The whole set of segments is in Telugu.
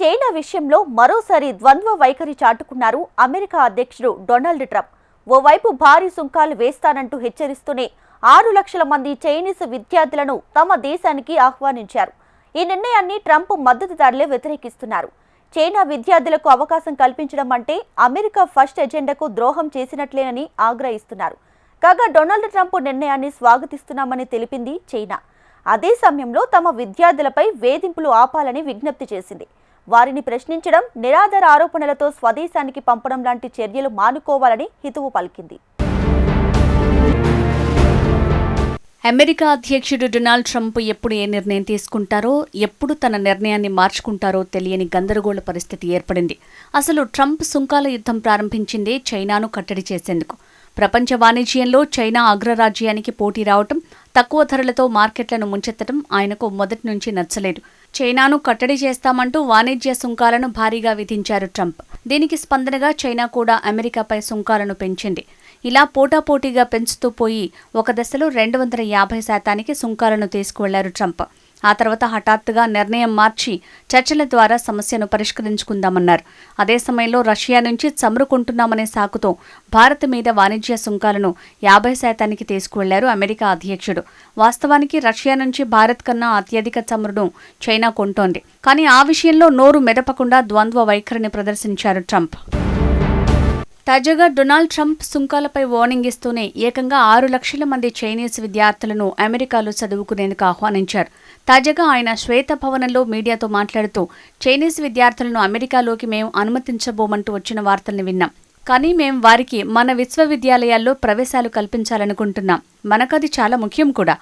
చైనా విషయంలో మరోసారి ద్వంద్వ వైఖరి చాటుకున్నారు అమెరికా అధ్యక్షుడు డొనాల్డ్ ట్రంప్. ఓవైపు భారీ సుంకాలు వేస్తానంటూ హెచ్చరిస్తూనే 6 లక్షల మంది చైనీస్ విద్యార్థులను తమ దేశానికి ఆహ్వానించారు. ఈ నిర్ణయాన్ని ట్రంప్ మద్దతుదారులే వ్యతిరేకిస్తున్నారు. చైనా విద్యార్థులకు అవకాశం కల్పించడం అంటే అమెరికా ఫస్ట్ ఎజెండాకు ద్రోహం చేసినట్లేనని ఆగ్రహిస్తున్నారు. కాగా డొనాల్డ్ ట్రంప్ నిర్ణయాన్ని స్వాగతిస్తున్నామని తెలిపింది చైనా. అదే సమయంలో తమ విద్యార్థులపై వేధింపులు ఆపాలని విజ్ఞప్తి చేసింది. వారిని ప్రశ్నించడం, నిరాధార ఆరోపణలతో స్వదేశానికి పంపడం లాంటి చర్యలు మానుకోవాలని హితవు పలికింది. అమెరికా అధ్యక్షుడు డొనాల్డ్ ట్రంప్ ఎప్పుడు ఏ నిర్ణయం తీసుకుంటారో, ఎప్పుడు తన నిర్ణయాన్ని మార్చుకుంటారో తెలియని గందరగోళ పరిస్థితి ఏర్పడింది. అసలు ట్రంప్ సుంకాల యుద్ధం ప్రారంభించిందే చైనాను కట్టడి చేసేందుకు. ప్రపంచ వాణిజ్యంలో చైనా అగ్రరాజ్యానికి పోటీ రావటం, తక్కువ ధరలతో మార్కెట్లను ముంచెత్తడం ఆయనకు మొదటి నుంచి నచ్చలేదు. చైనాను కట్టడి చేస్తామంటూ వాణిజ్య సుంకాలను భారీగా విధించారు ట్రంప్. దీనికి స్పందనగా చైనా కూడా అమెరికాపై సుంకాలను పెంచింది. ఇలా పోటాపోటీగా పెంచుతూ పోయి ఒక దశలో 250% సుంకాలను తీసుకువెళ్లారు ట్రంప్. ఆ తర్వాత హఠాత్తుగా నిర్ణయం మార్చి చర్చల ద్వారా సమస్యను పరిష్కరించుకుందామన్నారు. అదే సమయంలో రష్యా నుంచి చమురుకుంటున్నామనే సాకుతో భారత్ మీద వాణిజ్య సుంకాలను 50% తీసుకువెళ్లారు అమెరికా అధ్యక్షుడు. వాస్తవానికి రష్యా నుంచి భారత్ కన్నా అత్యధిక చమురును చైనా కొంటోంది. కానీ ఆ విషయంలో నోరు మెదపకుండా ద్వంద్వ వైఖరిని ప్రదర్శించారు ట్రంప్. తాజాగా డొనాల్డ్ ట్రంప్ సుంకాలపై వార్నింగ్ ఇస్తూనే ఏకంగా 6 లక్షల మంది చైనీస్ విద్యార్థులను అమెరికాలో చదువుకునేందుకు ఆహ్వానించారు. తాజాగా ఆయన శ్వేతభవనంలో మీడియాతో మాట్లాడుతూ, చైనీస్ విద్యార్థులను అమెరికాలోకి మేము అనుమతించబోమంటూ వచ్చిన వార్తల్ని విన్నాం. కానీ మేం వారికి మన విశ్వవిద్యాలయాల్లో ప్రవేశాలు కల్పించాలనుకుంటున్నాం. మనకది చాలా ముఖ్యం కూడా.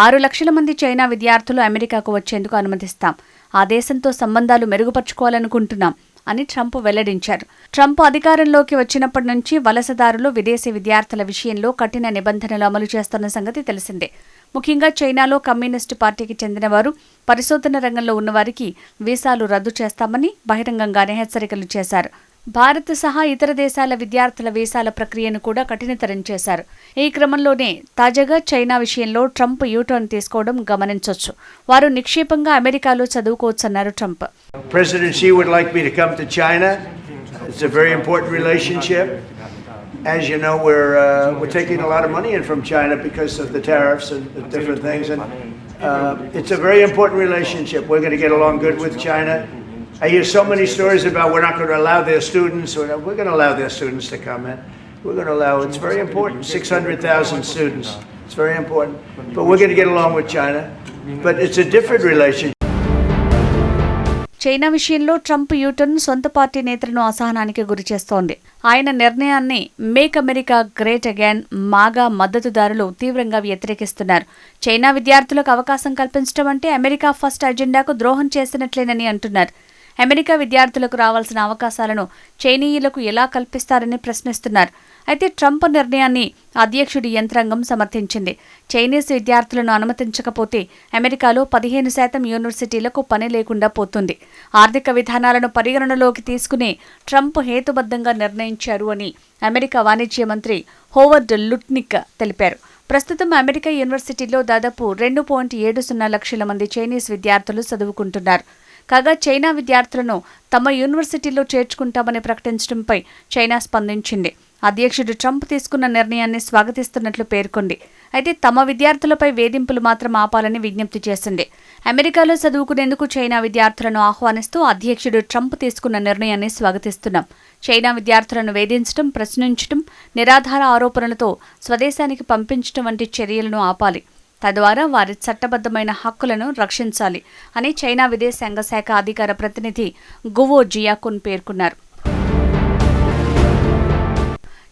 6 లక్షల మంది చైనా విద్యార్థులు అమెరికాకు వచ్చేందుకు అనుమతిస్తాం. ఆ దేశంతో సంబంధాలు మెరుగుపరుచుకోవాలనుకుంటున్నాం అని ట్రంప్ వెల్లడించారు. ట్రంప్ అధికారంలోకి వచ్చినప్పటి నుంచి వలసదారులు, విదేశీ విద్యార్థుల విషయంలో కఠిన నిబంధనలు అమలు చేస్తున్న సంగతి తెలిసిందే. ముఖ్యంగా చైనాలో కమ్యూనిస్టు పార్టీకి చెందిన వారు, పరిశోధన రంగంలో ఉన్నవారికి వీసాలు రద్దు చేస్తామని బహిరంగంగానే హెచ్చరికలు చేశారు. భారత్ సహా ఇతర దేశాల విద్యార్థుల వీసాల ప్రక్రియను కూడా కఠినతరం చేశారు. ఈ క్రమంలోనే తాజాగా చైనా విషయంలో ట్రంప్ యూటర్న్ తీసుకోవడం గమనించొచ్చు. వారు నిక్షేపంగా అమెరికాలో చదువుకోవచ్చన్నారు Trump. President Xi would like me to come to China. It's a very important relationship. As you know, we're taking a lot of money in from China because of the tariffs and the different things, and it's a very important relationship. We're going to get along good with China. I hear so many stories about we're not going to allow their students, or we're going to allow their students to come in. We're going to allow, it's very important, 600,000 students. It's very important. But we're going to get along with China. But it's a different relationship. China విషయంలో ట్రంప్ యూటర్న్ సొంత పార్టీ నేతలను అసహనానికి గురిచేస్తోంది. ఆయన నిర్ణయాన్ని make America great again MAGA మద్దతుదారులు తీవ్రంగా వ్యతిరేకిస్తున్నారు. చైనా విద్యార్థులకు అవకాశం కల్పించడం అంటే అమెరికా ఫస్ట్ అజెండాకు ద్రోహం చేసినట్లేనని అంటున్నారు. అమెరికా విద్యార్థులకు రావాల్సిన అవకాశాలను చైనీయులకు ఎలా కల్పిస్తారని ప్రశ్నిస్తున్నారు. అయితే ట్రంప్ నిర్ణయాన్ని అధ్యక్షుడి యంత్రాంగం సమర్థించింది. చైనీస్ విద్యార్థులను అనుమతించకపోతే అమెరికాలో 15% యూనివర్సిటీలకు పని లేకుండా పోతుంది. ఆర్థిక విధానాలను పరిగణనలోకి తీసుకుని ట్రంప్ హేతుబద్ధంగా నిర్ణయించారు అని అమెరికా వాణిజ్య మంత్రి హోవర్డ్ లుట్నిక్ తెలిపారు. ప్రస్తుతం అమెరికా యూనివర్సిటీల్లో దాదాపు 2.70 లక్షల మంది చైనీస్ విద్యార్థులు చదువుకుంటున్నారు. కాగా చైనా విద్యార్థులను తమ యూనివర్సిటీలో చేర్చుకుంటామని ప్రకటించడంపై చైనా స్పందించింది. అధ్యక్షుడు ట్రంప్ తీసుకున్న నిర్ణయాన్ని స్వాగతిస్తున్నట్లు పేర్కొంది. అయితే తమ విద్యార్థులపై వేధింపులు మాత్రం ఆపాలని విజ్ఞప్తి చేసింది. అమెరికాలో చదువుకునేందుకు చైనా విద్యార్థులను ఆహ్వానిస్తూ అధ్యక్షుడు ట్రంప్ తీసుకున్న నిర్ణయాన్ని స్వాగతిస్తున్నాం. చైనా విద్యార్థులను వేధించడం, ప్రశ్నించడం, నిరాధార ఆరోపణలతో స్వదేశానికి పంపించడం వంటి చర్యలను ఆపాలి. తద్వారా వారి చట్టబద్ధమైన హక్కులను రక్షించాలి అని చైనా విదేశాంగ శాఖ అధికార ప్రతినిధి గువో జియాకున్ పేర్కొన్నారు.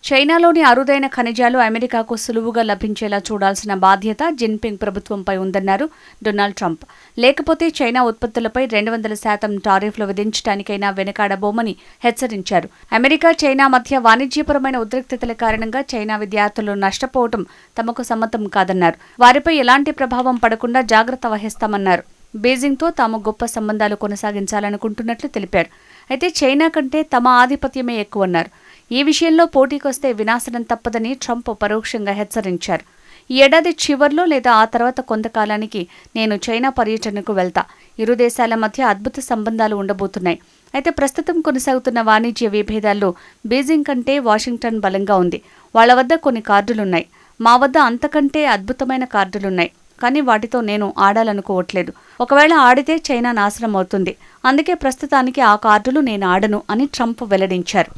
చైనాలోని అరుదైన ఖనిజాలు అమెరికాకు సులువుగా లభించేలా చూడాల్సిన బాధ్యత జిన్పింగ్ ప్రభుత్వంపై ఉందన్నారు డొనాల్డ్ ట్రంప్. లేకపోతే చైనా ఉత్పత్తులపై 200% టారిఫ్లు విధించడానికైనా వెనకాడబోమని హెచ్చరించారు. అమెరికా, చైనా మధ్య వాణిజ్యపరమైన ఉద్రిక్తతల కారణంగా చైనా విద్యార్థులు నష్టపోవడం తమకు సమ్మతం కాదన్నారు. వారిపై ఎలాంటి ప్రభావం పడకుండా జాగ్రత్త వహిస్తామన్నారు. బీజింగ్తో తాము గొప్ప సంబంధాలు కొనసాగించాలనుకుంటున్నట్లు తెలిపారు. అయితే చైనా కంటే తమ ఆధిపత్యమే ఎక్కువన్నారు. ఈ విషయంలో పోటీకొస్తే వినాశనం తప్పదని ట్రంప్ పరోక్షంగా హెచ్చరించారు. ఈ ఏడాది చివర్లో లేదా ఆ తర్వాత కొంతకాలానికి నేను చైనా పర్యటనకు వెళ్తా. ఇరు దేశాల మధ్య అద్భుత సంబంధాలు ఉండబోతున్నాయి. అయితే ప్రస్తుతం కొనసాగుతున్న వాణిజ్య విభేదాల్లో బీజింగ్ కంటే వాషింగ్టన్ బలంగా ఉంది. వాళ్ల వద్ద కొన్ని కార్డులున్నాయి. మా వద్ద అంతకంటే అద్భుతమైన కార్డులున్నాయి. కానీ వాటితో నేను ఆడాలనుకోవట్లేదు. ఒకవేళ ఆడితే చైనా నాశనం అవుతుంది. అందుకే ప్రస్తుతానికి ఆ కార్డులు నేను ఆడను అని ట్రంప్ వెల్లడించారు.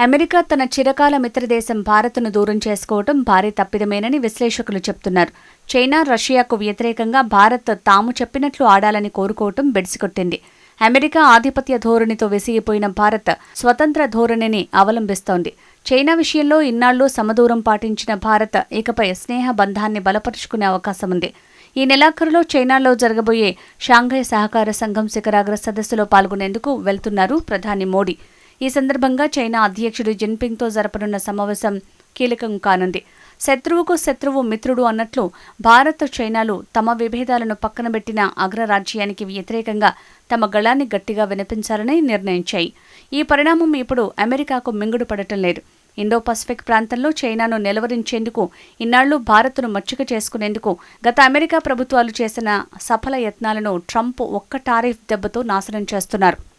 అమెరికా తన చిరకాల మిత్రదేశం భారత్ను దూరం చేసుకోవడం భారీ తప్పిదమేనని విశ్లేషకులు చెప్తున్నారు. చైనా, రష్యాకు వ్యతిరేకంగా భారత్ తాము చెప్పినట్లు ఆడాలని కోరుకోవటం బెడిసికొట్టింది. అమెరికా ఆధిపత్య ధోరణితో విసిగిపోయిన భారత్ స్వతంత్ర ధోరణిని అవలంబిస్తోంది. చైనా విషయంలో ఇన్నాళ్లు సమదూరం పాటించిన భారత్ ఇకపై స్నేహ బంధాన్ని బలపరుచుకునే అవకాశం ఉంది. ఈ నెలాఖరులో చైనాలో జరగబోయే షాంఘై సహకార సంఘం శిఖరాగ్ర సదస్సులో పాల్గొనేందుకు వెళ్తున్నారు ప్రధాని మోడీ. ఈ సందర్భంగా చైనా అధ్యక్షుడు జిన్పింగ్తో జరపనున్న సమావేశం కీలకం కానుంది. శత్రువుకు శత్రువు మిత్రుడు అన్నట్లు భారత్, చైనాలు తమ విభేదాలను పక్కనబెట్టిన అగ్రరాజ్యానికి వ్యతిరేకంగా తమ గళాన్ని గట్టిగా వినిపించాలని నిర్ణయించాయి. ఈ పరిణామం ఇప్పుడు అమెరికాకు మింగుడు పడటం లేదు. ఇండో పసిఫిక్ ప్రాంతంలో చైనాను నిలవరించేందుకు ఇన్నాళ్లు భారత్ను మచ్చిక చేసుకునేందుకు గత అమెరికా ప్రభుత్వాలు చేసిన సఫల యత్నాలను ట్రంప్ ఒక్క టారిఫ్ దెబ్బతో నాశనం చేస్తున్నారు.